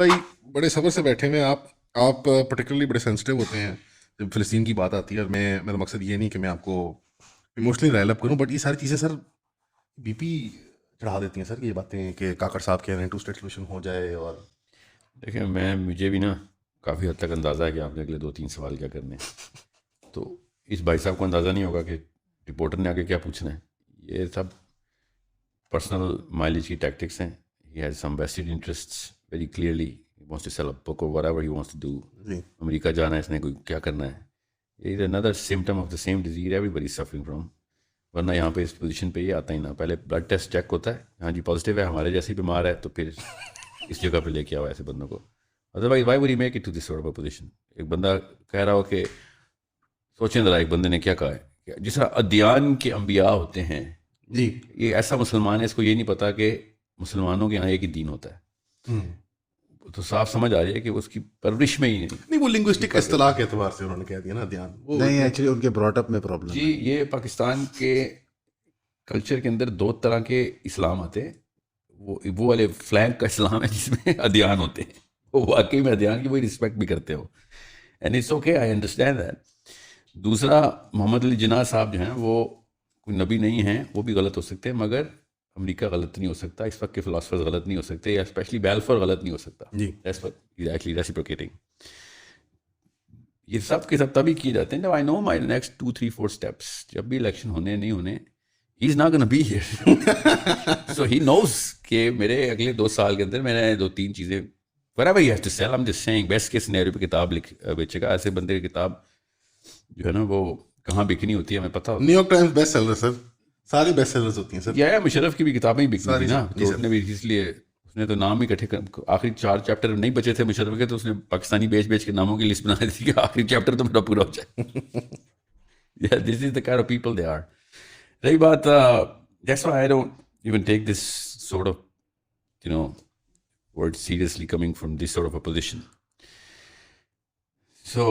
بھائی بڑے صبر سے بیٹھے ہوئے ہیں آپ پرٹیکولرلی بڑے سینسٹیو ہوتے ہیں جب فلسطین کی بات آتی ہے. اور میرا مقصد یہ نہیں کہ میں آپ کو ایموشنلی رائل اپ کروں, بٹ یہ ساری چیزیں سر بی پی چڑھا دیتی ہیں سر, یہ باتیں کہ کاکڑ صاحب کہہ رہے ہیں 2 اسٹیٹ سولوشن ہو جائے. اور دیکھیں مجھے بھی نا کافی حد تک اندازہ ہے کہ آپ نے اگلے 2-3 سوال کیا کرنے ہیں. تو اس بھائی صاحب کو اندازہ نہیں ہوگا کہ رپورٹر نے آگے کیا پوچھنا ہے. یہ سب پرسنل مائلیج کی ٹیکٹکس ہیں. He has some vested interests very clearly. He wants to sell a book اور whatever he wants to do. جی امریکہ جانا ہے اس نے, کوئی کیا کرنا ہے. یہ another symptom of the same disease everybody is suffering from. ورنہ یہاں پہ اس پوزیشن پہ یہ آتا ہی نہ. پہلے بلڈ ٹیسٹ چیک ہوتا ہے, ہاں جی پازیٹیو ہے, ہمارے جیسے بیمار ہے, تو پھر اس جگہ پہ لے کے آؤ ایسے بندوں کو. Otherwise why would he make it to this sort of a position. ایک بندہ کہہ رہا ہو کہ سوچیں ذرا, ایک بندے نے کیا کہا ہے, جس طرح ادیان کے انبیاء ہوتے ہیں, جی یہ ایسا مسلمان ہے اس کو یہ نہیں پتا کہ مسلمانوں کے یہاں ایک ہی دین ہوتا ہے. تو صاف سمجھ آ جائے کہ اس کی پرورش میں ہی نہیں, وہ لنگوسٹک اصطلاح کے اعتبار سے انہوں نے کہہ دیا نا دھیان, نہیں ایکچولی ان کے براٹ اپ میں پرابلم جی. یہ پاکستان کے کلچر کے اندر 2 طرح کے اسلام آتے ہیں. وہ والے فلینک کا اسلام ہے جس میں ادیان ہوتے ہیں, وہ واقعی میں ادیان کی وہی رسپیکٹ بھی کرتے ہو, and it's okay, I understand that. دوسرا, محمد علی جناح صاحب جو ہیں وہ کوئی نبی نہیں ہیں, وہ بھی غلط ہو سکتے ہیں, مگر امریکہ غلط نہیں ہو سکتا, اس وقت کے فلاسفرز غلط نہیں ہو سکتے, یا اسپیشلی بیلفور غلط نہیں ہو سکتا. جی ایگزیکٹلی ریسیپروکیٹنگ. یہ سب کے سب تبھی کیے جاتے ہیں جب آئی نو مائی نیکسٹ 2-3-4 اسٹیپس. جب بھی الیکشن ہونے نہیں ہونے, he is not gonna be here. So he knows کہ میرے اگلے 2 سال کے اندر میں نے 2-3 چیزیں whatever he has to sell. I'm just saying best case scenario پہ کتاب بیچے گا. ایسے بندے کی کتاب جو ہے نا وہ کہاں بکنی ہوتی ہے ہمیں پتہ ہوتا ہے. New York Times best seller sir, ساری بیسٹ سیلرز ہوتی ہیں سر. یا مشرف کی بھی کتابیں ہی بکنی تھی نا, جی تو اس نے بھی اس لیے اس نے تو نام ہی اکٹھے, آخری 4 چیپٹر نہیں بچے تھے مشرف کے, تو اس نے پاکستانی بیچ کے ناموں کی لسٹ بنا دی تھی کہ آخری چیپٹر تو میرا پورا ہو جائے. This is the kind of people they are. رہی بات, that's why I don't even take this sort of word seriously coming from this sort of a position. So